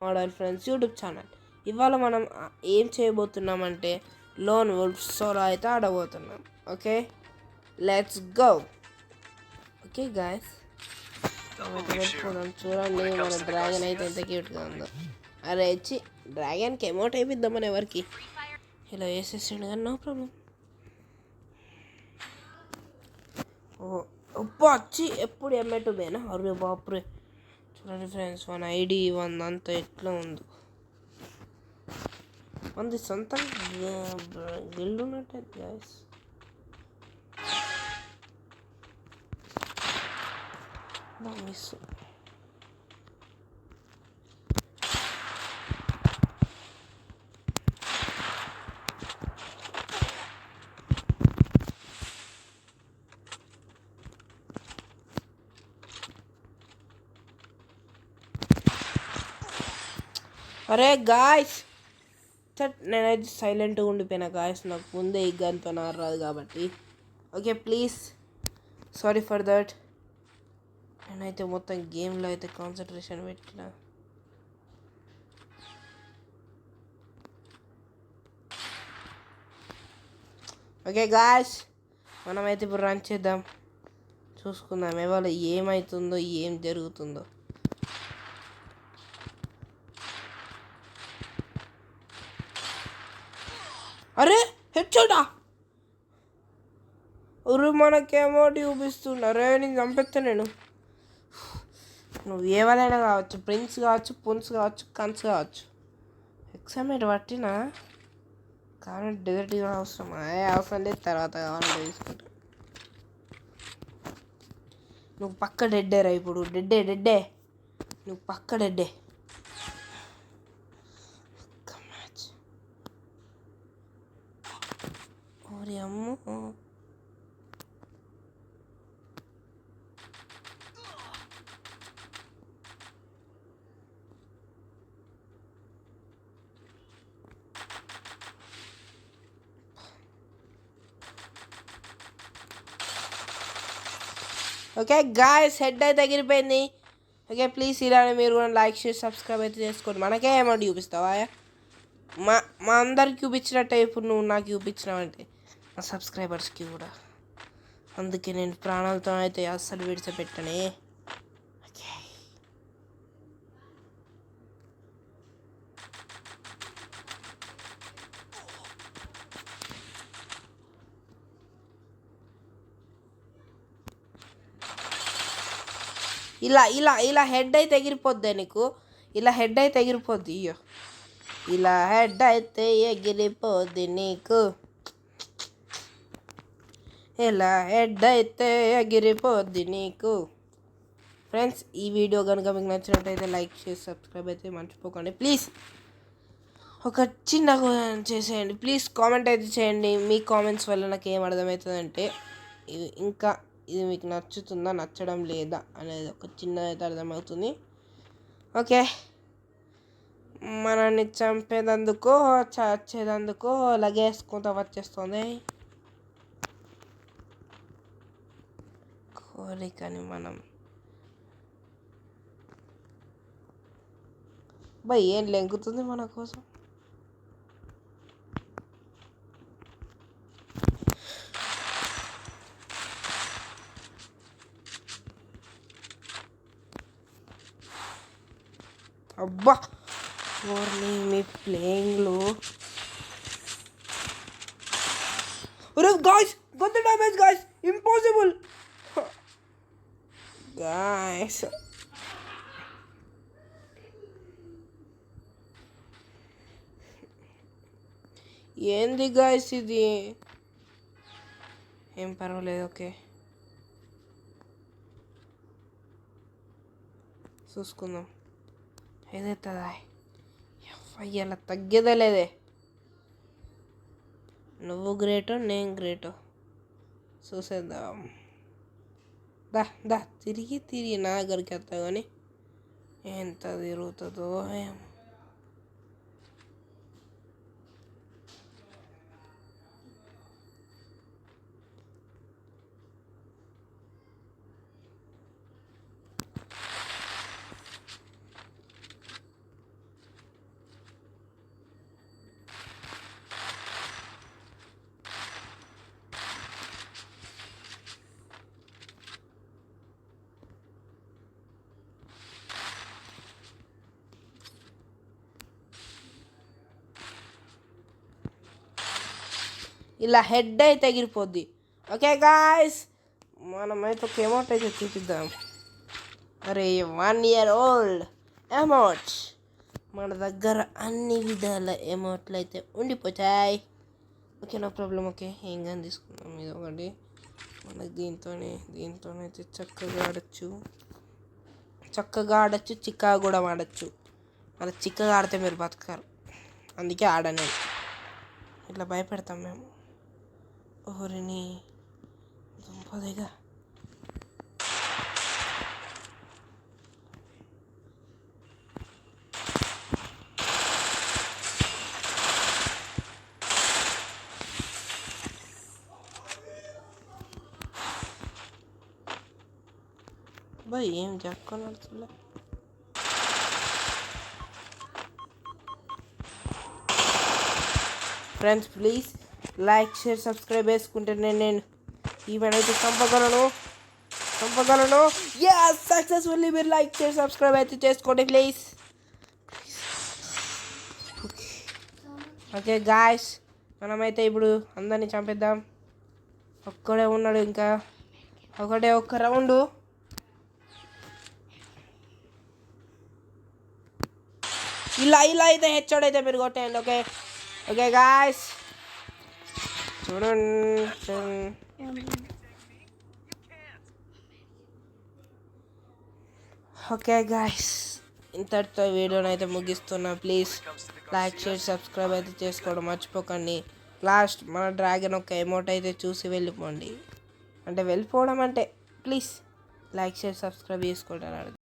Model friends YouTube channel. ఇవాళ మనం ఏం చేయబోతున్నామంటే లోన్ వుల్ఫ్ సోలో అయితే ఆడబోతున్నాం. Okay, let's go. Okay guys, పెట్టుకుందాం. చూడండి మన డ్రాగన్ అయితే ఎంత క్యూట్గా ఉందో. అరే ఇచ్చి డ్రాగన్కి ఎమౌంట్ అయిపోద్దామని ఎవరికి ఇలా వేసేసిండు కానీ నో ప్రాబ్లం. ఓ ఉప్పు వచ్చి ఎప్పుడు ఎమ్మెట్టు బేనా అరే బాపురే. చూడండి ఫ్రెండ్స్, మన ఐడి అంతా ఎట్లా ఉంది. మనది సొంతం గిల్డ్ ఉన్నట్టే గాయస్. మిస్ అరే గాయస్, నేనైతే సైలెంట్గా ఉండిపోయినా గాయస్. నాకు ముందే ఈ గన్తో రాదు కాబట్టి. Okay please, sorry for that. నేనైతే మొత్తం గేమ్లో అయితే కాన్సన్ట్రేషన్ పెట్టిన. ఓకే గాయస్, మనమైతే ఇప్పుడు రన్ చేద్దాం, చూసుకుందాం ఎవరు ఏమవుతుందో ఏం జరుగుతుందో. అరే హెడ్షాటా, ఉరు మనకేమో చూపిస్తున్నారు. నేను చంపేస్తా. నువ్వు ఏమైనా కావచ్చు, ప్రిన్స్ కావచ్చు, పున్స్ కావచ్చు, కన్స్ కావచ్చు. ఎక్సామేట్ పట్టినా కానీ డెజర్ట్గా అవసరం లేదు. తర్వాత కావాలంటే తీసుకుంటా. నువ్వు పక్క డెడ్డేరా ఇప్పుడు. డెడ్డే నువ్వు పక్క డెడ్డే. ఓరి అమ్ము. ఓకే గాయస్, హెడ్ అయితే ఎగిరిపోయింది. ఓకే ప్లీజ్ ఇలానే మీరు కూడా లైక్ చేసి సబ్స్క్రైబ్ అయితే చేసుకోండి. మనకే అమౌంట్ చూపిస్తావా? మా అందరికి చూపించినట్టే ఇప్పుడు నువ్వు నాకు చూపించినావంటే మా సబ్స్క్రైబర్స్కి కూడా. అందుకే నేను ప్రాణాలతో అయితే అస్సలు విడిచిపెట్టనే. ఓకే, ఇలా హెడ్ అయితే ఎగిరిపోద్ది నీకు. ఇలా హెడ్ అయితే ఎగిరిపోద్ది. అయ్యో, ఇలా హెడ్ అయితే ఎగిరిపోద్ది నీకు. ఇలా హెడ్ అయితే ఎగిరిపోద్ది నీకు. ఫ్రెండ్స్, ఈ వీడియో కనుక మీకు నచ్చినట్టయితే లైక్ చేసి సబ్స్క్రైబ్ అయితే మర్చిపోకండి ప్లీజ్. ఒక చిన్న చేసేయండి ప్లీజ్. కామెంట్ అయితే చేయండి. మీ కామెంట్స్ వల్ల నాకు ఏం అర్థమవుతుందంటే ఇంకా ఇది మీకు నచ్చుతుందా నచ్చడం లేదా అనేది ఒక చిన్న అయితే అర్థమవుతుంది. ఓకే, మనల్ని చంపేదందుకో చచ్చేదందుకో లగేసుకుంటూ వచ్చేస్తుంది కోరికని. మనం ఏం లెంగుతుంది మన కోసం. అబ్బా ఓర్ని మీ ప్లేయింగ్లో. గాయ్స్ గొంత డ్యామేజ్ గాయ్స్, ఇంపాసిబుల్ గాయ్స్. ఏంది గాయ్స్ ఇది? ఏం పర్వాలేదు. ఓకే, చూసుకుందాం ఏదైతుందా. అయ్యలా తగ్గేదే లేదే. నువ్వు గ్రేటో నేను గ్రేటో చూసేద్దాం. దా తిరిగి నా దగ్గరికి వస్తా కానీ ఎంత తిరుగుతుందో. ఇలా హెడ్ అయితే ఎగిరిపోద్ది. ఓకే గాయస్, మనమైతే ఒక అమౌంట్ అయితే చూపిద్దాం. అరే 1 year old అమౌంట్, మన దగ్గర అన్ని విధాల అమౌంట్లు అయితే ఉండిపోతాయి. Okay, no problem. ఓకే, ఏం కానీ తీసుకుందాం. ఇది ఒకటి మనకి దీంతోనైతే చక్కగా ఆడచ్చు, చిక్కగా కూడా ఆడచ్చు. అలా చిక్కగా ఆడితే మీరు బతకారు, అందుకే ఆడను. ఇట్లా భయపెడతాం మేము. ఓరిని దుంపదేగా. బాయ్ ఏం చెప్పుకొని ఆడుతున్నా. Friends please like share subscribe చేసుకుంటే నేను ఈవెంట్ అయితే చంపగలను. సక్సెస్ఫుల్లీ. మీరు లైక్ షేర్ సబ్స్క్రైబ్ అయితే చేసుకోండి ప్లీజ్. ఓకే గాయస్, మనమైతే ఇప్పుడు అందరినీ చంపేద్దాం. ఒక్కడే ఉన్నాడు, ఇంకా ఒక్క రౌండ్. ఇలా అయితే హెచ్ఓడి అయితే మీరు కొట్టేయండి. ఓకే గాయస్, చూడండి. ఓకే గాయస్, ఇంతటితో వీడియోని అయితే ముగిస్తున్నా. ప్లీజ్ లైక్ షేర్ సబ్స్క్రైబ్ అయితే చేసుకోవడం మర్చిపోకండి. లాస్ట్ మన డ్రాగన్ ఒక అమౌంట్ అయితే చూసి వెళ్ళిపోవడం అంటే ప్లీజ్ లైక్ షేర్ సబ్స్క్రైబ్ చేసుకోవడం.